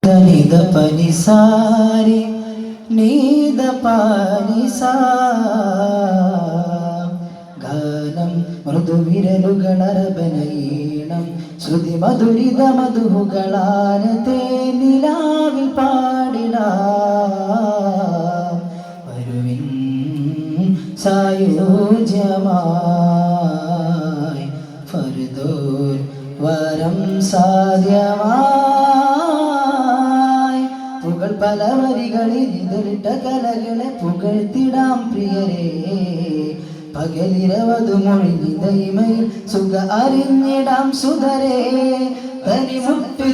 നിദ പനിസാരി നീദ പാനിസാ ഗാനം മൃദുവിരലുകളറബനയീണം ശ്രുതി മധുരിത മധുഹുകളാന തേനിലാവിൽ പാടിടാം വരുവിൻ സായുജ്യമായി ഫർദോൻ വരം സാധ്യമായി പുകൾ പല വരികളിൽ ഇതിലിട്ട കലകളെ പുകഴ്ത്തിടാം പ്രിയരേ പകലിരവതു മൊഴിനിതൈമയിൽ സുഖ അറിഞ്ഞിടാം സുധരേ തനിമുട്ട്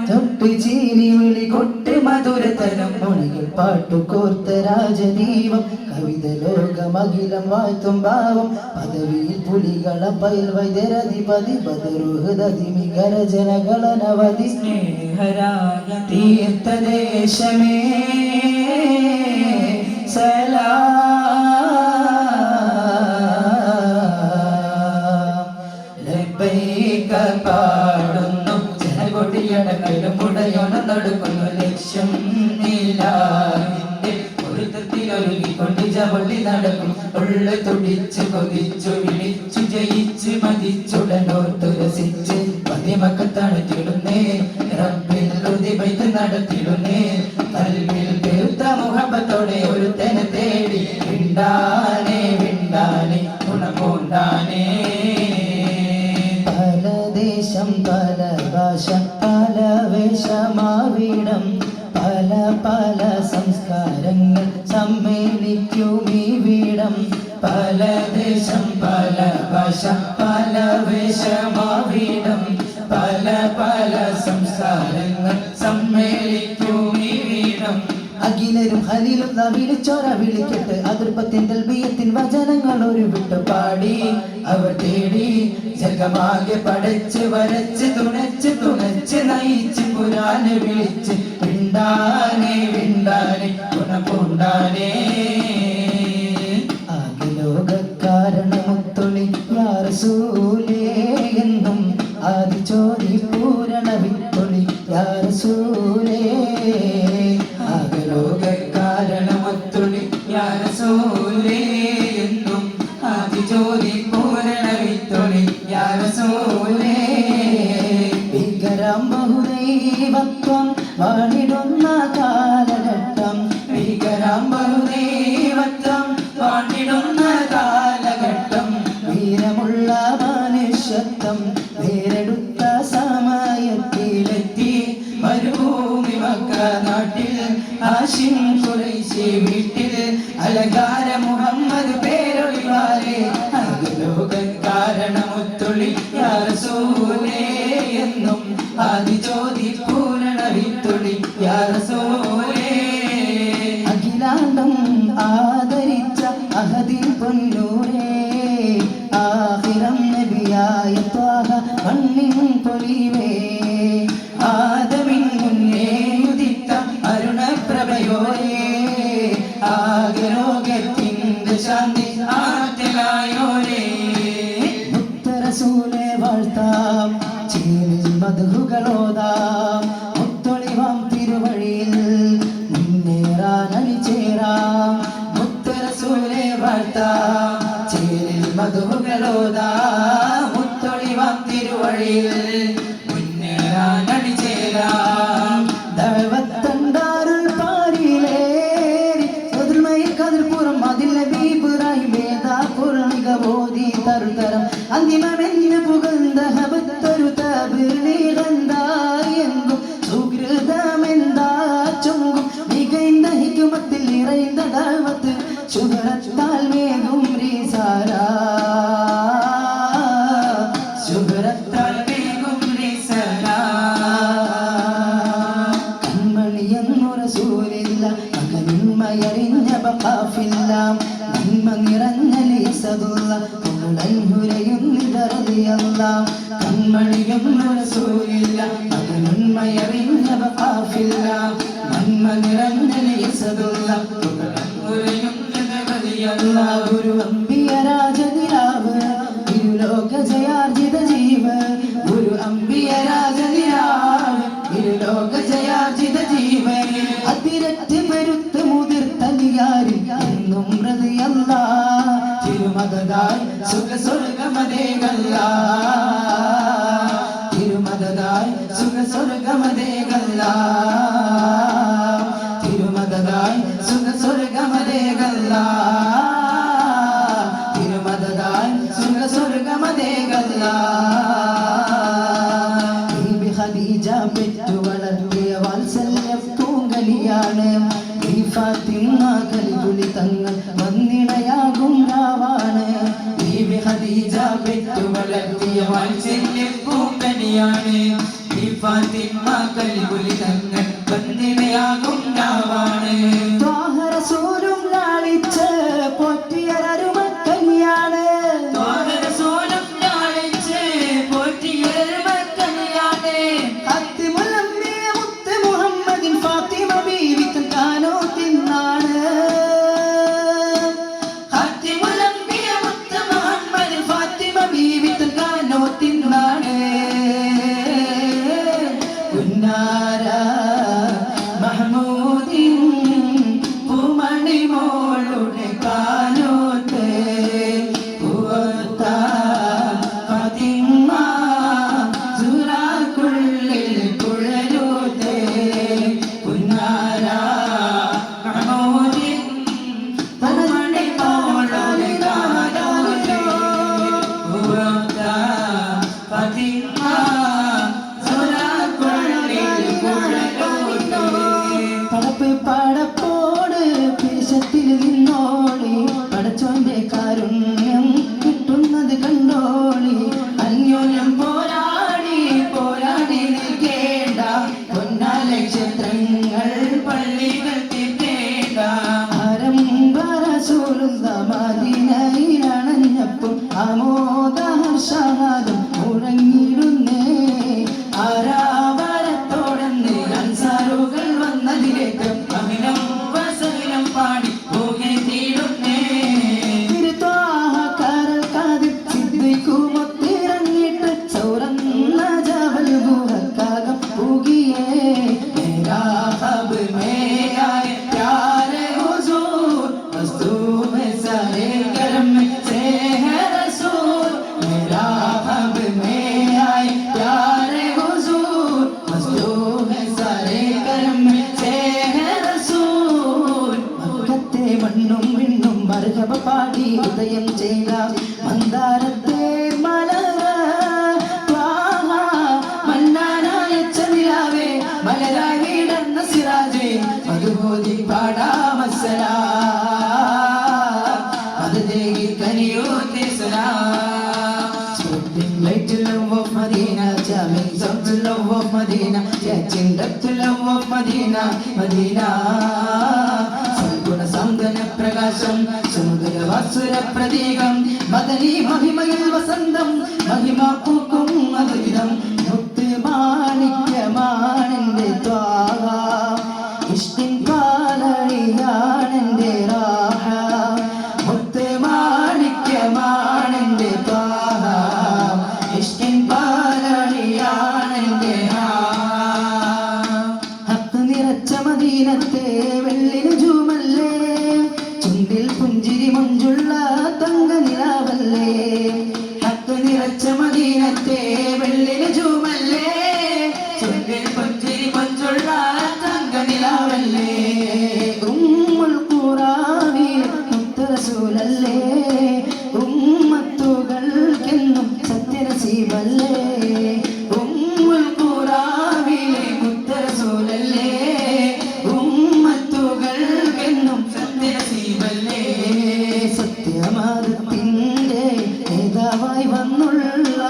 തൊട്ട് ചീനി വിളി കൊട്ട് മധുരതരം മൊഴികൾ പാട്ടുകോർത്ത രാജദീപം കവിത ലോകമഖിലം വാഴ്ത്തും ഭാവം പദവിയിൽ പുലികള പയിൽ വൈദ്യരധിപതി ബദറുഹൃദി ഗരജനകളനവധി സ്നേഹരായ തീർത്ഥദേശമേ പാടുന്നു ജനകൊടിയടങ്ങളും ഉടയോണ നടക്കുന്നു ലക്ഷ്യം നീലാവിന്റെ ഒരുത്തത്തിലൊരുങ്ങിക്കൊണ്ട് ജവളി നടക്കും ഉള്ള തുടിച്ചു കൊതിച്ചു വിളിച്ചു ജയിച്ച് മതിച്ചുടനോർത്തു രസിച്ച് പതിമക്കത്തണത്തിടുന്നേ റബ്ബിൽ ഉദിപൈത്ത് നടത്തിടുന്നേ കൽവിൽ പെരുത്ത മുഹബത്തോടെ ഒരുത്തനെ തേടി വിണ്ടാനേ വിണ്ടാനേ ഗുണപൂണ്ടാനേ ദേശം പല ഭാഷ പല വേഷമാവിടം പല പല സംസ്കാരങ്ങൾ സമ്മേളിക്കും ഈ വീടം പല ദേശം പല ഭാഷ പല വേഷമാവിടം പല പല സംസ്കാരങ്ങൾ സമ്മേളിക്കും ഈ വീടം അഖിലരും ഹലീലുള്ള വിളിച്ചോര വിളിക്കട്ട് അതിർപ്പത്തിൻ തൽബിയത്തിൻ വചനങ്ങൾ ഒരു വിട്ടു പാടി അവർ തേടി ജഗമാകെ പടച്ച് വരച്ച് തുണച്ച് തുണച്ച് നയിച്ച് പുരാനെ വിളിച്ച് വിണ്ടാനേ വിണ്ടാനേ ഗുണപൂണ്ടാനേ ആകെ ലോകക്കാരണമുത്തൊളി യാ റസൂലേ എന്നും ആദി ചോദി പൂരണ വിത്തൊളി യാ റസൂലേ ലോകക്കാരണമൊത്തുളി യാ റസൂലേ എന്നും ആദിജ്യോതി പൂരണ വിത്തൊളി യാ റസൂലേ ഭീകരം ബഹുദൈവത്വം വാണിടുന്ന കാലഘട്ടം ഭീകരം ബഹുദൈവത്വം വാണിടുന്ന കാലഘട്ടം വീരമുള്ള മനുഷ്യത്വം വേരെടുത്ത സമയത്തിലെത്തി മരുഭൂമി മക്ക നാട്ടിൽ ഹാഷിം ഖുറൈശി വീട്ടിൽ അലങ്കാര മുഹമ്മദ് പേരൊഴിവാരെ ലോകക്കാരണമൊത്തുളി യാ റസൂലേ എന്നും ആദിജ്യോതി പൂരണ വിത്തുളി യാ റസൂലേ അഖിലാണ്ടം ആദരിച്ച അഹദിൻ പൊന്നൂരേ ആഖിറം നബിയായ ത്വാഹ മണ്ണിൻ പൊലിവേ ആദമിൻ മുന്നേ ഉദിത്ത അരുണപ്രഭയോരേ ആകെ ലോകത്തിൻ്റെ ശാന്തി ആറ്റലായോരേ മുത്തറസൂലെ വാഴ്ത്താം ചീനിൽ മധുകളോതാം മുത്തൊളിവാം തിരുവഴിയിൽ മുന്നേറാൻ അണിചേരാം മുത്തറസൂലെ വാഴ്ത്താം ചീനിൽ മധുകളോതാം മുത്തൊളിവാം തിരുവഴിയിൽ മുന്നേറാൻ അണിചേരാം ദഅവത്തണ്ടാരുൾ പാരിലേറി സദുൽമയിൽ കതിർപ്പുറം അതിൽ നബീബുറായി വേദാപുരണിക ബോധി തരുതരം അന്തിമമെന്ന് പുകഴ്ന്ന ഹബത്തൊരു തബിലീഗന്തായെങ്കും സുഹൃതമെന്താ ചൊങ്കും മികൈന്ത ഹിക്കുമത്തിൽ നിറയുന്ന ദഅവത്ത് ശുഭ്രത്താൽ മേഘും റീസാരാ ശുഭ്രത്താൽ മേഘും റീസാരാ കൺമണിയെന്നു റസൂലില്ല മകനിന്മയറിഞ്ഞ ബഖാഫില്ല നന്മ നിറഞ്ഞ ലീസദുള്ള പുകളൻഹുരയുന്നിതറിയല്ല കൺമണിയെന്നു റസൂലില്ല മകനിന്മയറിഞ്ഞ ബഖാഫില്ല നന്മ നിറഞ്ഞ ലീസദുള്ള പുകളൻഹുരയുന്നിതറിയല്ല ഗുരു അംബിയ രാജനിലാവ് ഇരുലോക ജയാർജിത ജീവ ഗുരു അംബിയ രാജനിലാവ് സുഖസ്വർഗമതേകല്ല തിരുമദതായി സുഖസ്വർഗമതേകല്ല തിരുമദതായി സുഖസ്വർഗമതേകല്ല തിരുമദതായി സുഖസ്വർഗമതേകല്ല ഖദീജ പെറ്റു വളർത്തിയ വാത്സല്യ പൂങ്കലിയാണ് ഈ ഫാത്തിമ കലിപുലി തങ്ങൾ വന്നിണയാകും രാവാണ് ബീബി ഖദീജ പെറ്റു വളർത്തിയ വാത്സല്യ പൂങ്കലിയാണ് ഈ ഫാത്തിമ കലിപുലി തങ്ങൾ വന്നിണയാകും രാവാണ് ത്വാഹ റസൂലും ലാളിച്ച് പോറ്റിയ അരുമക്കനിയാണ് ത്വാഹ റസൂലും ലാളിച്ച് പോറ്റിയ പടപ്പോട് പേശത്തിൽ നിന്നോളി പടച്ചോന്റെ കാരുണ്യം കിട്ടുന്നത് കണ്ടോളി അന്യോന്യം പോരാടി പോരാടി നിൽക്കേണ്ട പൊന്നാല ക്ഷേത്രങ്ങൾ പള്ളികൾ തീർക്കേണ്ട ആരംഭരസൂലുള്ള മദീനയിലണഞ്ഞപ്പോൾ ആമോദഹർഷാദം മുഴങ്ങിടുന്നേ ആരാവരത്തോടെന്ന് അൻസാറുകൾ വന്നതിലേക്ക് അമിനം വസനം പാടി പോകെ തീടുന്നേ തിരുത്വാഹക്കാരൽ കാതിൽ സിദ്ധിക്കുമൊത്തിറങ്ങിയിട്ട് സൗരന്ന ജബൽ ഗുഹക്കാകം പൂകിയേ മേരാ ഖബ് മേരായ പ്യാരെ ഹുസൂർ മസ്തൂമെ സാരെ കരം സേ ഹൈ റസൂൽ മേരാ ഖബ് മേരായ പ്യാരെ ഹുസൂർ മസ്തൂമെ സാരെ കരം സേ ഹൈ റസൂൽ മക്കത്തെ മണ്ണും വിണ്ണും മർഹബ പാടി ഉദയം ചെയ്ത മന്ദാരത്തെ മലര ത്വാഹ മന്നാനായ ചന്ദ്രാവേ മലരായി വീടന്ന സിറാജേ മധുബോധി പാടാമസലാ മദദേഹി കനിയോത്തെ സലാം Spreading light to love of Medina, jamming sound to love of Medina, catching depth to love of Medina, Medina. സൽഗുണ സൗന്ദര്യ പ്രകാശം സുന്ദര വാസുര പ്രതീകം മദനി മഹിമയിൽ വസന്തം മഹിമ പൂക്കും അദ്വിതം മുത്ത് മാണിക്യമാണെന്റെ ത്വാഹ ഇഷ്ടിൻ കാലടിയാണെന്റെ റാഹ മുത്ത് മാണിക്യമാണെന്റെ ത്വാഹ ഇഷ്ടിൻ കാലടിയാണെന്റെ ഹക്ക് നിറച്ച മദീനത്തെ വെള്ളിന് ജൂമല്ലേ ചുണ്ടിൽ പുഞ്ചിരി മഞ്ചുള്ള തങ്ക നിലാവല്ലേ ഹക്ക് നിറച്ച മദീനത്തെ വെള്ളിന് ജൂമല്ലേ ചുണ്ടിൽ പുഞ്ചിരി മഞ്ചുള്ള തങ്ക നിലാവല്ലേ ഉമ്മുൽ ഖുറാനിൽ മുത്ത് റസൂലല്ലേ ഉമ്മത്തുകൾക്കെന്നും സത്യനസീബല്ലേ ഉമ്മുൽ ഖുറാനിലെ മുത്ത് റസൂലല്ലേ ഉമ്മത്തുകൾക്കെന്നും സത്യനസീബല്ലേ സത്യമാർഗത്തിന്റെ നേതാവായി വന്നുള്ള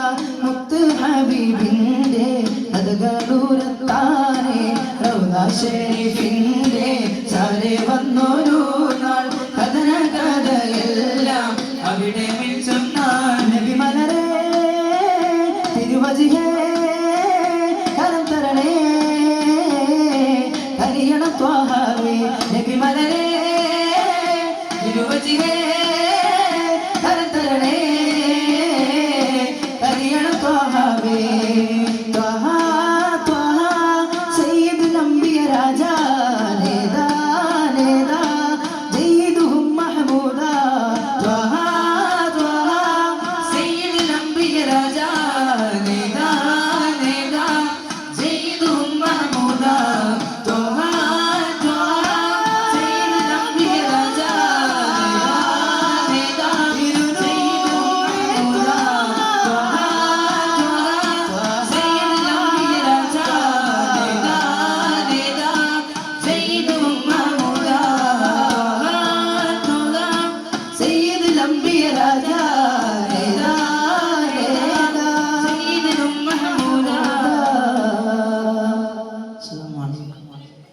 മുത്ത് ഹബീബിന്റെ അതകളൂരത്താനെ റൗദ ഷരീഫിന്റെ ചാരെ വന്നൊരു നാൾ കഥന കഥയെല്ലാം അവിടെ മിച്ചൊന്നാൻ നബി മലരേ തിരുവജിഹേ കരം തരണേ കനിയണ ത്വാഹ